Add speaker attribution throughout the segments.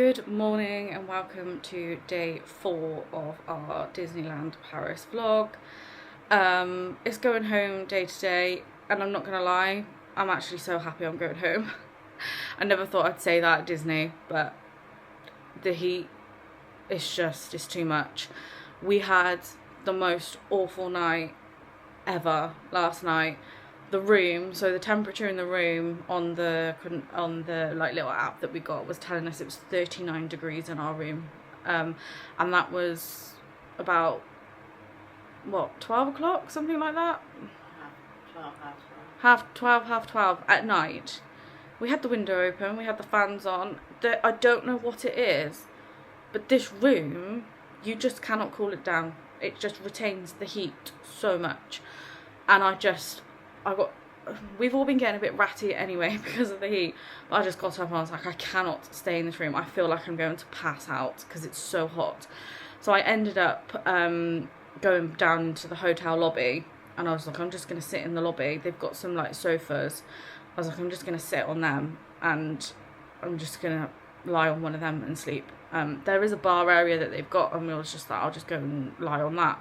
Speaker 1: Good morning and welcome to day 4 of our Disneyland Paris vlog. It's going home day to day, and I'm not gonna lie, I'm actually so happy I'm going home. I never thought I'd say that at Disney, but the heat is it's too much. We had the most awful night ever last night. The room, so the temperature in the room on the like little app that we got was telling us it was 39 degrees in our room, and that was about what, 12 o'clock, something like that. Half 12 at night. We had the window open, we had the fans on. I don't know what it is, but this room, you just cannot cool it down. It just retains the heat so much, and we've all been getting a bit ratty anyway because of the heat, but I just got up and I was like, I cannot stay in this room. I feel like I'm going to pass out because it's so hot. So I ended up going down into the hotel lobby, and I was like, I'm just going to sit in the lobby. They've got some like sofas. I was like, I'm just going to sit on them and I'm just going to lie on one of them and sleep. There is a bar area that they've got, and we was just like, I'll just go and lie on that.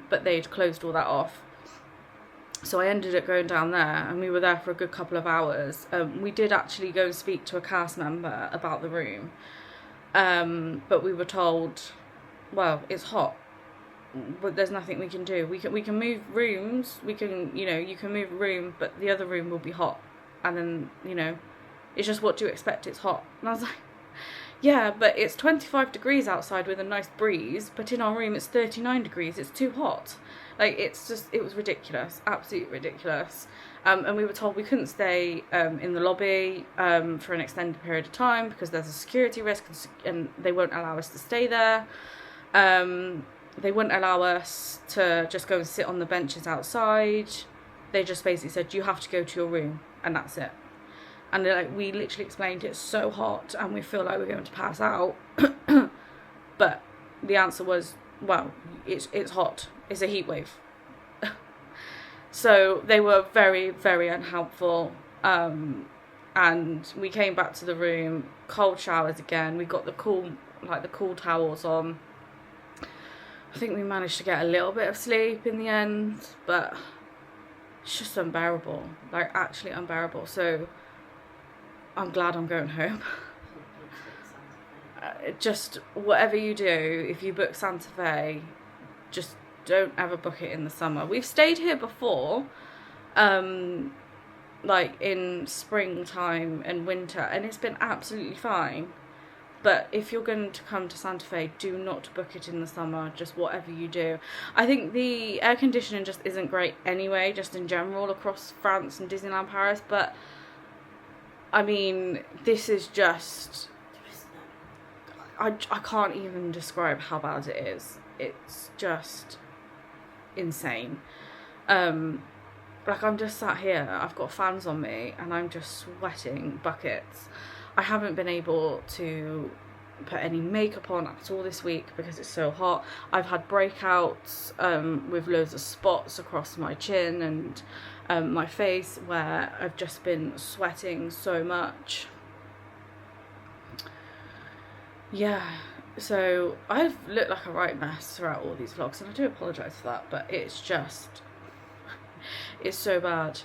Speaker 1: But they'd closed all that off. So I ended up going down there, and we were there for a good couple of hours. We did actually go and speak to a cast member about the room, but we were told, well, it's hot, but there's nothing we can do. We can move rooms. You can move a room, but the other room will be hot, and then it's just, what do you expect? It's hot. And I was like, yeah, but it's 25 degrees outside with a nice breeze, but in our room it's 39 degrees. It's too hot. Like, it was ridiculous, absolutely ridiculous. And we were told we couldn't stay in the lobby for an extended period of time because there's a security risk, and they won't allow us to stay there. They wouldn't allow us to just go and sit on the benches outside. They just basically said, you have to go to your room, and that's it. And we literally explained, it's so hot and we feel like we're going to pass out. But the answer was, well, it's hot. It's a heat wave. So they were very, very unhelpful. And we came back to the room, cold showers again. We got the cool towels on. I think we managed to get a little bit of sleep in the end, but it's just unbearable, like actually unbearable. So I'm glad I'm going home. Just whatever you do, if you book Santa Fe, just don't ever book it in the summer. We've stayed here before, like in springtime and winter, and it's been absolutely fine. But if you're going to come to Santa Fe, do not book it in the summer, just whatever you do. I think the air conditioning just isn't great anyway, just in general across France and Disneyland Paris, but I mean, this is just, I can't even describe how bad it is. It's just insane. Like, I'm just sat here, I've got fans on me, and I'm just sweating buckets. I haven't been able to put any makeup on at all this week because it's so hot. I've had breakouts with loads of spots across my chin and my face where I've just been sweating so much. Yeah, so I've looked like a right mess throughout all these vlogs, and I do apologise for that, but it's so bad.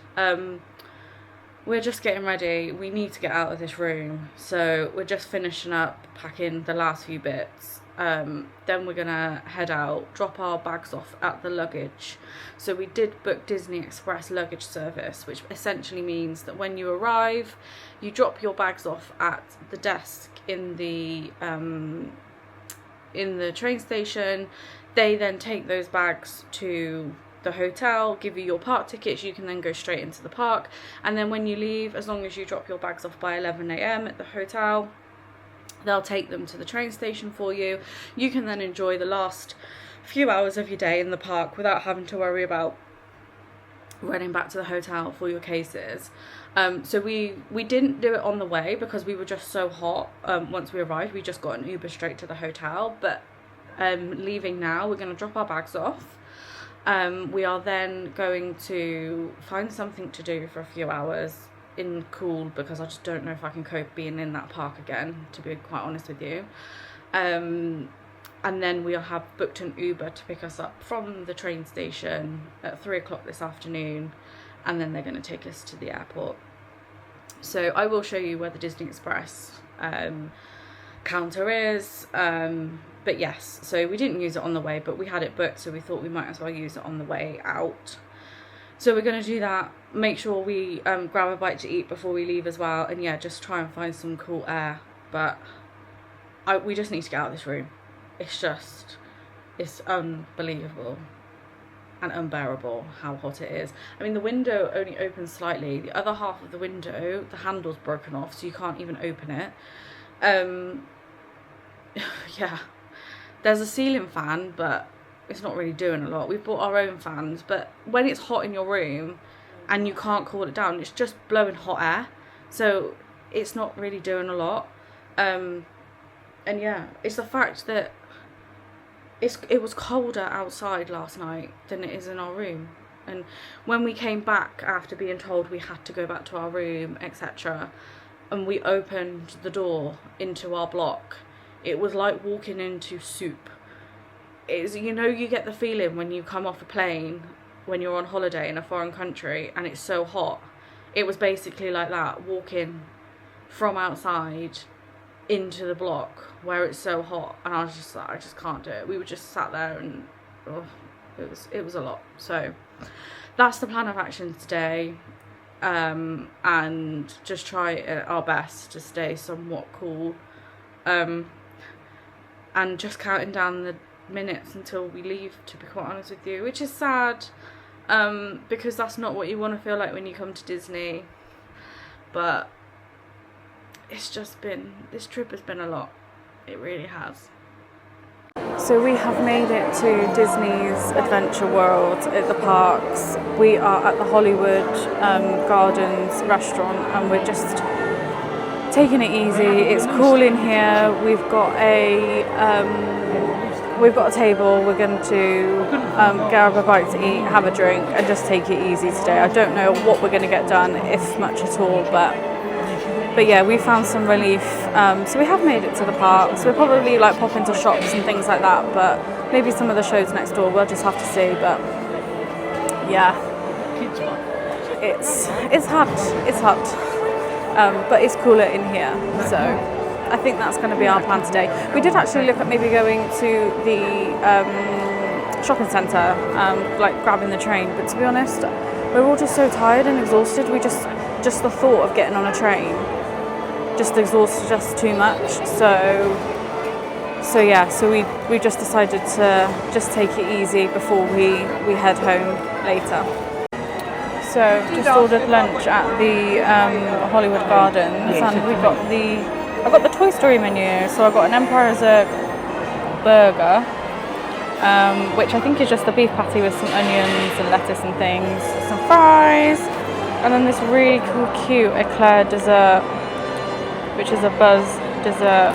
Speaker 1: We're just getting ready. We need to get out of this room, so we're just finishing up packing the last few bits. Then we're gonna head out, drop our bags off at the luggage. So we did book Disney Express luggage service, which essentially means that when you arrive, you drop your bags off at the desk in the train station. They then take those bags to the hotel, give you your park tickets. You can then go straight into the park, and then when you leave, as long as you drop your bags off by 11 AM at the hotel, they'll take them to the train station for you. You can then enjoy the last few hours of your day in the park without having to worry about running back to the hotel for your cases. So we didn't do it on the way because we were just so hot. Once we arrived, we just got an Uber straight to the hotel, but leaving now, we're going to drop our bags off. We are then going to find something to do for a few hours, in cool because I just don't know if I can cope being in that park again, to be quite honest with you. And then we'll have booked an Uber to pick us up from the train station at 3 o'clock this afternoon, and then they're going to take us to the airport. So I will show you where the Disney Express counter is, but yes, so we didn't use it on the way, but we had it booked, so we thought we might as well use it on the way out. So we're going to do that, make sure we grab a bite to eat before we leave as well, and yeah, just try and find some cool air. But we just need to get out of this room. It's unbelievable and unbearable how hot it is. I mean, the window only opens slightly. The other half of the window, the handle's broken off, so you can't even open it. Yeah, there's a ceiling fan, but it's not really doing a lot. We've bought our own fans, but when it's hot in your room and you can't cool it down, it's just blowing hot air, so it's not really doing a lot. And yeah, it's the fact that it was colder outside last night than it is in our room. And when we came back after being told we had to go back to our room, etc., and we opened the door into our block, it was like walking into soup. It's, you know, you get the feeling when you come off a plane when you're on holiday in a foreign country and it's so hot. It was basically like that, walking from outside into the block where it's so hot, and I was just like, I just can't do it. We were just sat there and it was a lot. So that's the plan of action today, and just try our best to stay somewhat cool, and just counting down the minutes until we leave, to be quite honest with you, which is sad, because that's not what you want to feel like when you come to Disney. But it's just been, this trip has been a lot. It really has. So we have made it to Disney's Adventure World at the parks. We are at the Hollywood Gardens restaurant, and we're just taking it easy. It's cool in here. We've got a table. We're going to grab a bite to eat, have a drink, and just take it easy today. I don't know what we're going to get done, if much at all, but yeah, we found some relief. So we have made it to the parks. We'll probably like pop into shops and things like that, but maybe some of the shows next door, we'll just have to see. But yeah, it's hot, but it's cooler in here. So I think that's going to be our plan today. We did actually look at maybe going to the shopping centre, like grabbing the train, but to be honest, we're all just so tired and exhausted. We just the thought of getting on a train just exhausted us too much. So we just decided to just take it easy before we head home later. So just ordered lunch at the Hollywood Gardens, and I got the Toy Story menu. So I got an Empire Zerg burger, which I think is just the beef patty with some onions and lettuce and things, some fries, and then this really cool, cute eclair dessert, which is a buzz dessert,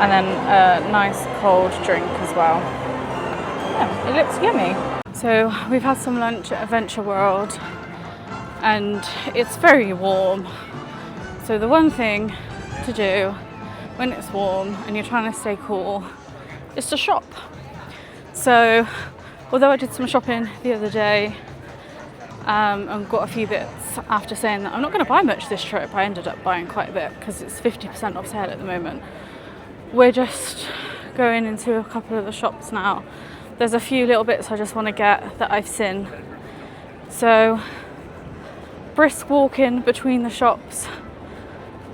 Speaker 1: and then a nice cold drink as well. Yeah, it looks yummy. So we've had some lunch at Adventure World, and it's very warm. So the one thing to do when it's warm and you're trying to stay cool is to shop. So although I did some shopping the other day, and got a few bits after saying that I'm not going to buy much this trip, I ended up buying quite a bit because it's 50% off sale at the moment. We're just going into a couple of the shops now. There's a few little bits I just want to get that I've seen. So brisk walking between the shops,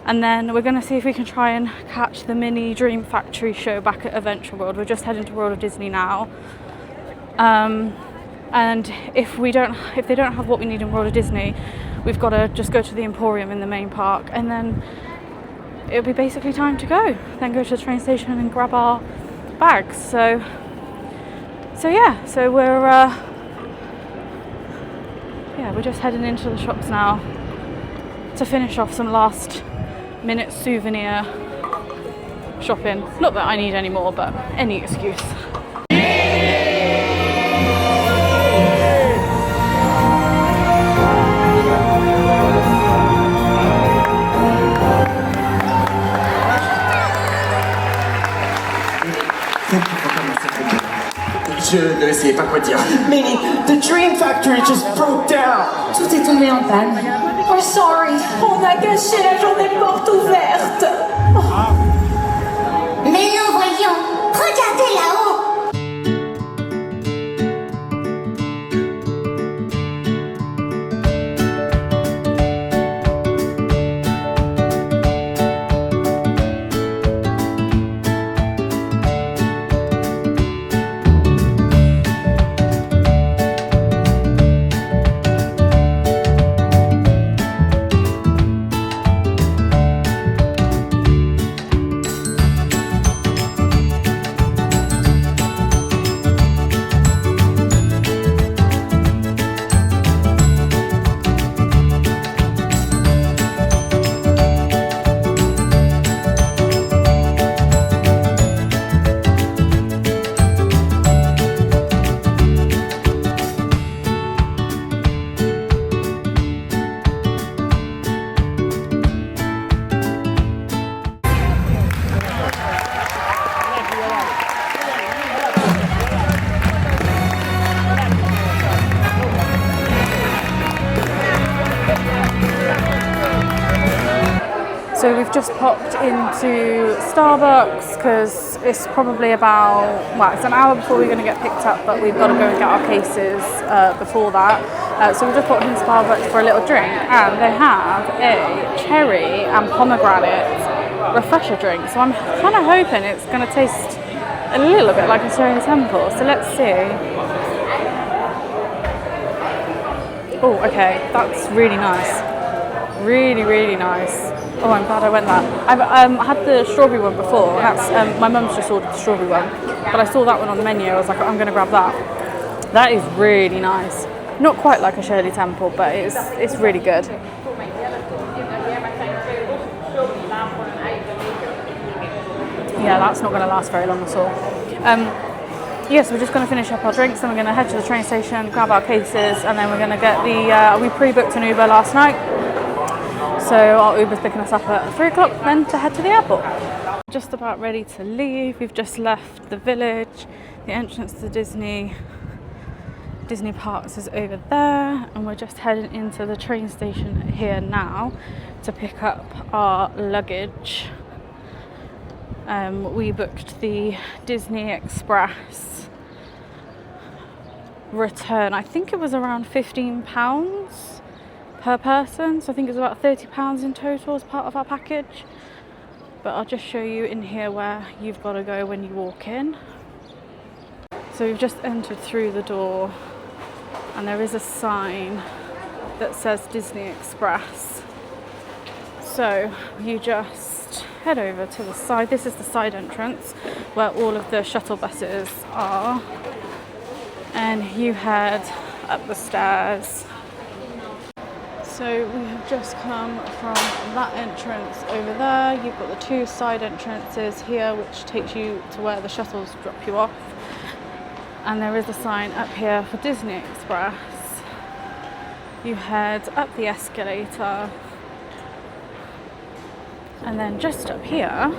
Speaker 1: and then we're going to see if we can try and catch the Minnies Dream Factory show back at Adventure World. We're just heading to World of Disney now. And if they don't have what we need in World of Disney, we've got to just go to the Emporium in the main park, and then it'll be basically time to go. Then go to the train station and grab our bags. So we're just heading into the shops now to finish off some last minute souvenir shopping. Not that I need any more, but any excuse.
Speaker 2: Je ne sais pas quoi dire. Minnie, the Dream Factory just broke down.
Speaker 3: Tout est tombé en panne. Oh, sorry. On a gâché la journée porte ouverte.
Speaker 4: Mais non, voyons. Regardez là-haut.
Speaker 1: So we've just popped into Starbucks because it's probably about, well, it's an hour before we're going to get picked up, but we've got to go and get our cases before that. So we've just popped into Starbucks for a little drink, and they have a cherry and pomegranate refresher drink. So I'm kind of hoping it's going to taste a little bit like a cherry temple. So let's see. Oh, okay, that's really nice. Really, really nice. Oh, I'm glad I went that. I've had the strawberry one before. That's my mum's just ordered the strawberry one, but I saw that one on the menu. I was like, I'm going to grab that. That is really nice. Not quite like a Shirley Temple, but it's really good. Yeah, that's not going to last very long at all. Yes, we're just going to finish up our drinks, then we're going to head to the train station, grab our cases, and then we're going to get we pre-booked an Uber last night. So our Uber's picking us up at 3 o'clock then to head to the airport. Just about ready to leave. We've just left the village. The entrance to Disney Parks is over there, and we're just heading into the train station here now to pick up our luggage. We booked the Disney Express return. I think it was around £15 per person, so I think it's about £30 in total as part of our package. But I'll just show you in here where you've got to go when you walk in. So we've just entered through the door, and there is a sign that says Disney Express. So you just head over to the side. This is the side entrance where all of the shuttle buses are, and you head up the stairs. So we have just come from that entrance over there. You've got the 2 side entrances here, which takes you to where the shuttles drop you off. And there is a sign up here for Disney Express. You head up the escalator, and then just up here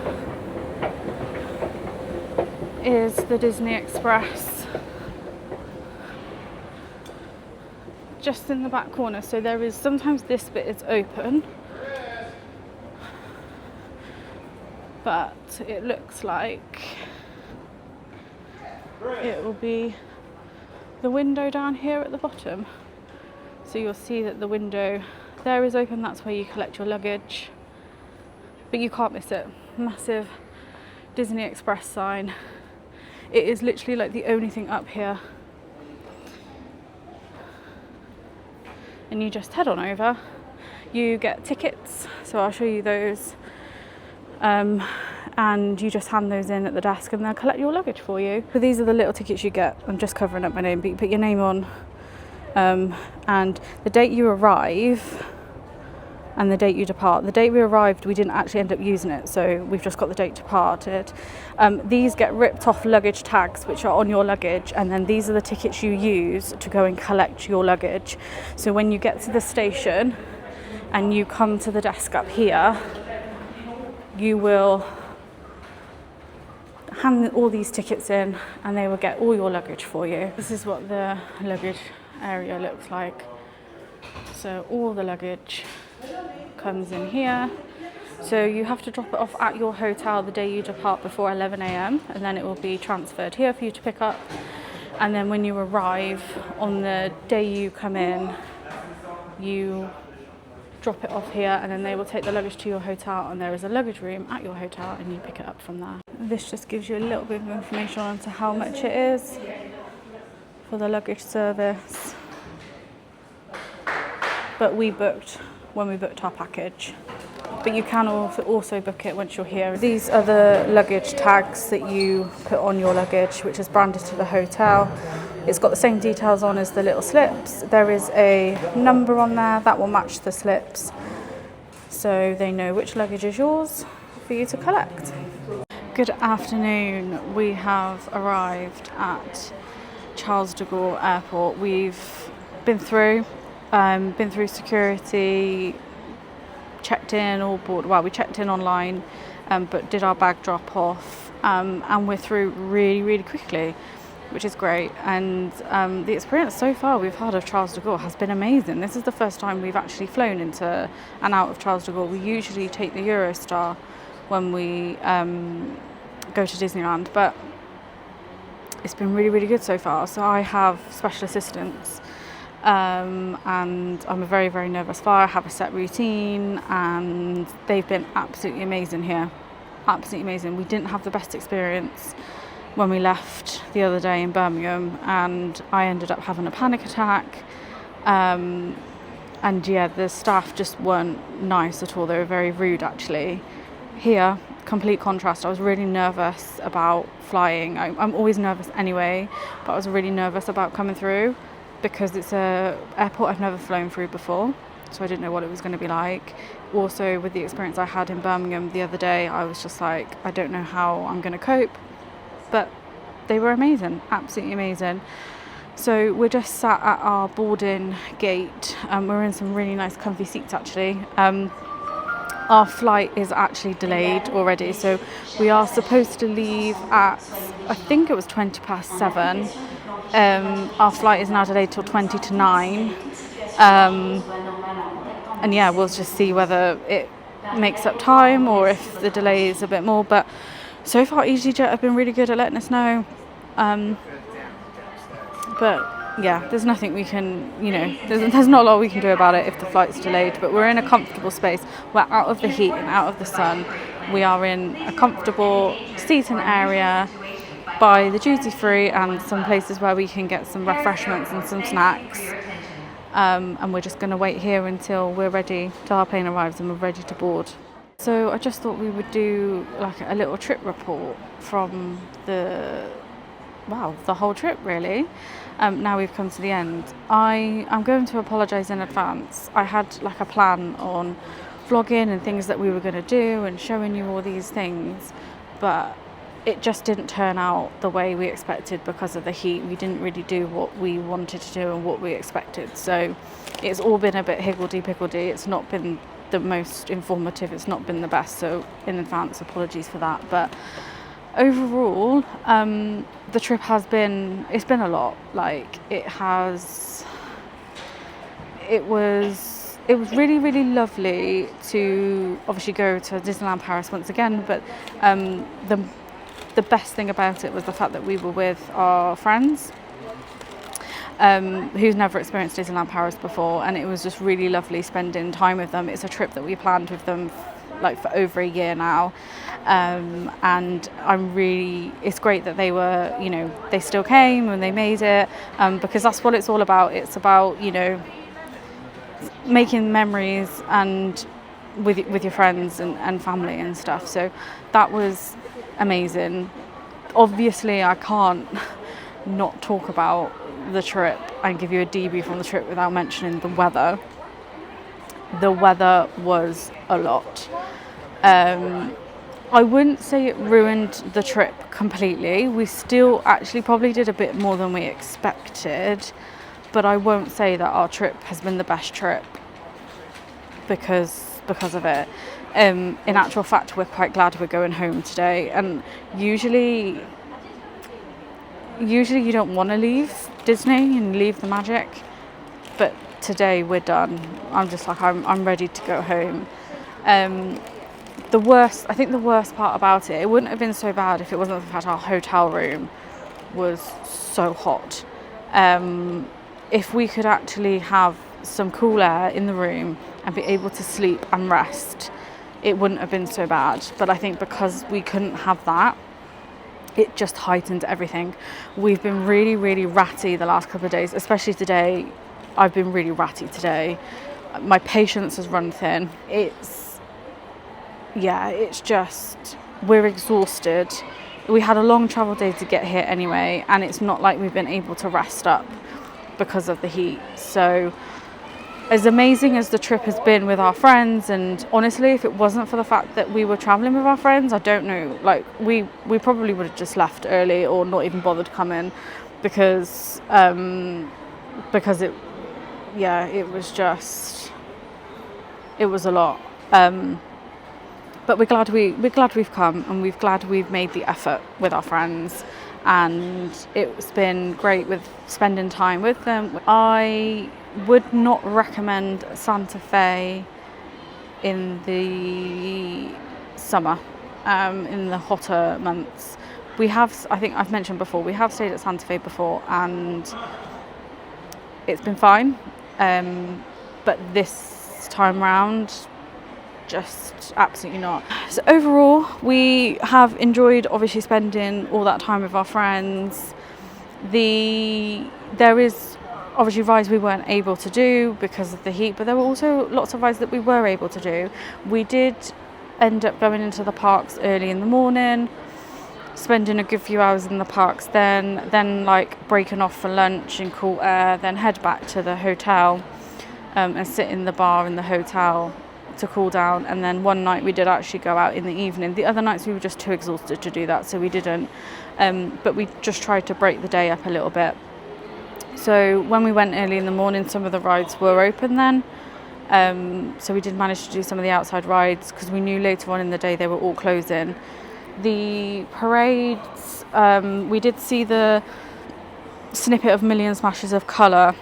Speaker 1: is the Disney Express, just in the back corner. So there is sometimes this bit is open, but it looks like it will be the window down here at the bottom. So you'll see that the window there is open. That's where you collect your luggage, but you can't miss it. Massive Disney Express sign. It is literally like the only thing up here. And you just head on over. You get tickets, so I'll show you those, and you just hand those in at the desk and they'll collect your luggage for you. So these are the little tickets you get. I'm just covering up my name, but you put your name on, and the date you arrive and the date you depart. The date we arrived, we didn't actually end up using it, so we've just got the date departed. These get ripped off luggage tags which are on your luggage, and then these are the tickets you use to go and collect your luggage. So when you get to the station and you come to the desk up here, you will hand all these tickets in and they will get all your luggage for you. This is what the luggage area looks like. So all the luggage comes in here. So you have to drop it off at your hotel the day you depart before 11 a.m. and then it will be transferred here for you to pick up. And then when you arrive on the day you come in, you drop it off here and then they will take the luggage to your hotel, and there is a luggage room at your hotel and you pick it up from there. This just gives you a little bit of information on to how much it is for the luggage service. But we booked when we booked our package. But you can also book it once you're here. These are the luggage tags that you put on your luggage, which is branded to the hotel. It's got the same details on as the little slips. There is a number on there that will match the slips, so they know which luggage is yours for you to collect. Good afternoon. We have arrived at Charles de Gaulle Airport. We've been through security, checked in all board. Well, we checked in online, but did our bag drop off, and we're through really quickly, which is great. And the experience so far we've had of Charles de Gaulle has been amazing. This is the first time we've actually flown into and out of Charles de Gaulle. We usually take the Eurostar when we go to Disneyland, but it's been really good so far. So I have special assistants, and I'm a very nervous flyer. I have a set routine, and they've been absolutely amazing here. Absolutely amazing. We didn't have the best experience when we left the other day in Birmingham, and I ended up having a panic attack. And yeah, the staff just weren't nice at all. They were very rude, actually. Here, complete contrast. I was really nervous about flying. I'm always nervous anyway, but I was really nervous about coming through because it's a airport I've never flown through before, so I didn't know what it was going to be like. Also, with the experience I had in Birmingham the other day, I was just like, I don't know how I'm going to cope. But they were amazing, absolutely amazing. So we're just sat at our boarding gate. We're in some really nice comfy seats, actually. Our flight is actually delayed already, so we are supposed to leave at, I think it was 7:20. Our flight is now delayed till 9:20. And yeah, we'll just see whether it makes up time or if the delay is a bit more. But so far, EasyJet have been really good at letting us know. But yeah, there's nothing we can, there's not a lot we can do about it if the flight's delayed. But we're in a comfortable space. We're out of the heat and out of the sun. We are in a comfortable seating area by the duty free and some places where we can get some refreshments and some snacks. And we're just going to wait here until we're ready, till our plane arrives and we're ready to board. So I just thought we would do like a little trip report from the whole trip, really. Now we've come to the end. I'm going to apologise in advance. I had like a plan on vlogging and things that we were going to do and showing you all these things, but it just didn't turn out the way we expected because of the heat. We didn't really do what we wanted to do and what we expected. So it's all been a bit higgledy-piggledy. It's not been the most informative. It's not been the best. So in advance, apologies for that. But overall, the trip it's been a lot. Like it was really lovely to obviously go to Disneyland Paris once again, but the best thing about it was the fact that we were with our friends who's never experienced Disneyland Paris before, and it was just really lovely spending time with them. It's a trip that we planned with them like for over a year now, and it's great that they were, they still came and they made it, because that's what it's all about. It's about, making memories and with your friends and family and stuff. So that was amazing. Obviously, I can't not talk about the trip and give you a debrief on the trip without mentioning the weather. The weather was a lot. I wouldn't say it ruined the trip completely. We still actually probably did a bit more than we expected, but I won't say that our trip has been the best trip because of it. In actual fact, we're quite glad we're going home today. And usually you don't want to leave Disney and leave the magic, but today we're done. I'm just like, I'm ready to go home. I think the worst part about it wouldn't have been so bad if it wasn't the fact our hotel room was so hot. If we could actually have some cool air in the room and be able to sleep and rest, it wouldn't have been so bad. But I think because we couldn't have that, it just heightened everything. We've been really, really ratty the last couple of days, especially today. I've been really ratty today. My patience has run thin. It's just, we're exhausted. We had a long travel day to get here anyway, and it's not like we've been able to rest up because of the heat. So as amazing as the trip has been with our friends, and honestly, if it wasn't for the fact that we were traveling with our friends, I don't know, like we probably would have just left early or not even bothered coming, because it was a lot. But we're glad we've come, and we're glad we've made the effort with our friends, and it's been great with spending time with them. I would not recommend Santa Fe in the summer, in the hotter months. I think I've mentioned before, we have stayed at Santa Fe before, and it's been fine. But this time round, just absolutely not. So overall, we have enjoyed obviously spending all that time with our friends. There is obviously rides we weren't able to do because of the heat, but there were also lots of rides that we were able to do. We did end up going into the parks early in the morning, spending a good few hours in the parks, then like breaking off for lunch and cool air, then head back to the hotel and sit in the bar in the hotel to cool down. And then one night we did actually go out in the evening. The other nights we were just too exhausted to do that, so we didn't. But we just tried to break the day up a little bit. So when we went early in the morning, some of the rides were open then. So we did manage to do some of the outside rides, because we knew later on in the day they were all closing. The parades, we did see the snippet of Million Smashes of Colour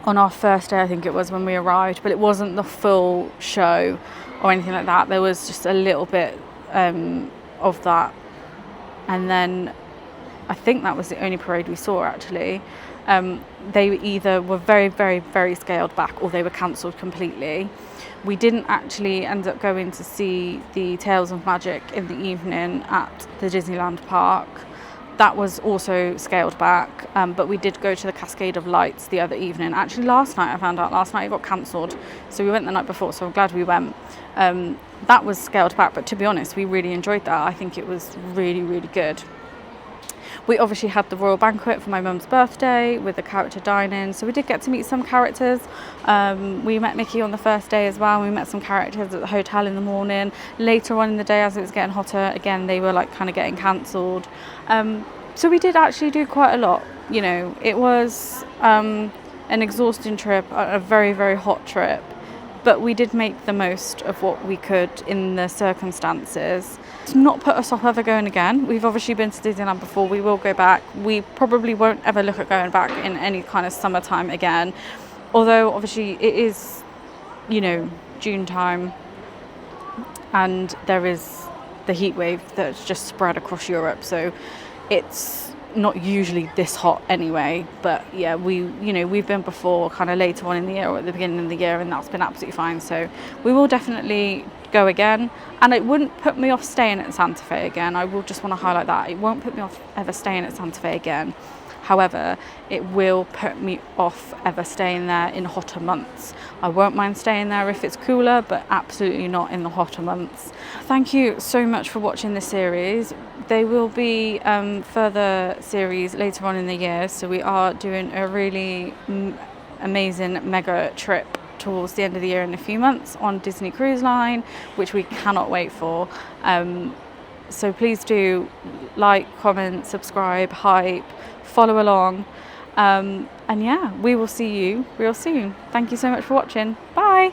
Speaker 1: on our first day, I think it was, when we arrived, but it wasn't the full show or anything like that. There was just a little bit of that, and then I think that was the only parade we saw actually. They either were very, very, very scaled back, or they were cancelled completely. We didn't actually end up going to see the Tales of Magic in the evening at the Disneyland Park. That was also scaled back, but we did go to the Cascade of Lights the other evening. Actually, last night it got cancelled, so we went the night before, so I'm glad we went. That was scaled back, but to be honest, we really enjoyed that. I think it was really, really good. We obviously had the Royal Banquet for my mum's birthday with the character dining, so we did get to meet some characters. We met Mickey on the first day as well. We met some characters at the hotel in the morning. Later on in the day, as it was getting hotter, again, they were like kind of getting cancelled. So we did actually do quite a lot. You know, it was an exhausting trip, a very, very hot trip, but we did make the most of what we could in the circumstances. To not put us off ever going again. We've obviously been to Disneyland before. We will go back. We probably won't ever look at going back in any kind of summertime again. Although obviously it is, you know, June time, and there is the heat wave that's just spread across Europe. So it's not usually this hot anyway. But yeah, we've been before, kind of later on in the year or at the beginning of the year, and that's been absolutely fine. So we will definitely go again, and it wouldn't put me off staying at Santa Fe again. I will just want to highlight that. It won't put me off ever staying at Santa Fe again. However, it will put me off ever staying there in hotter months. I won't mind staying there if it's cooler, but absolutely not in the hotter months. Thank you so much for watching this series. There will be further series later on in the year, so we are doing a really amazing mega trip towards the end of the year in a few months on Disney Cruise Line, which we cannot wait for. So please do like, comment, subscribe, hype, follow along, and yeah, we will see you real soon. Thank you so much for watching. Bye.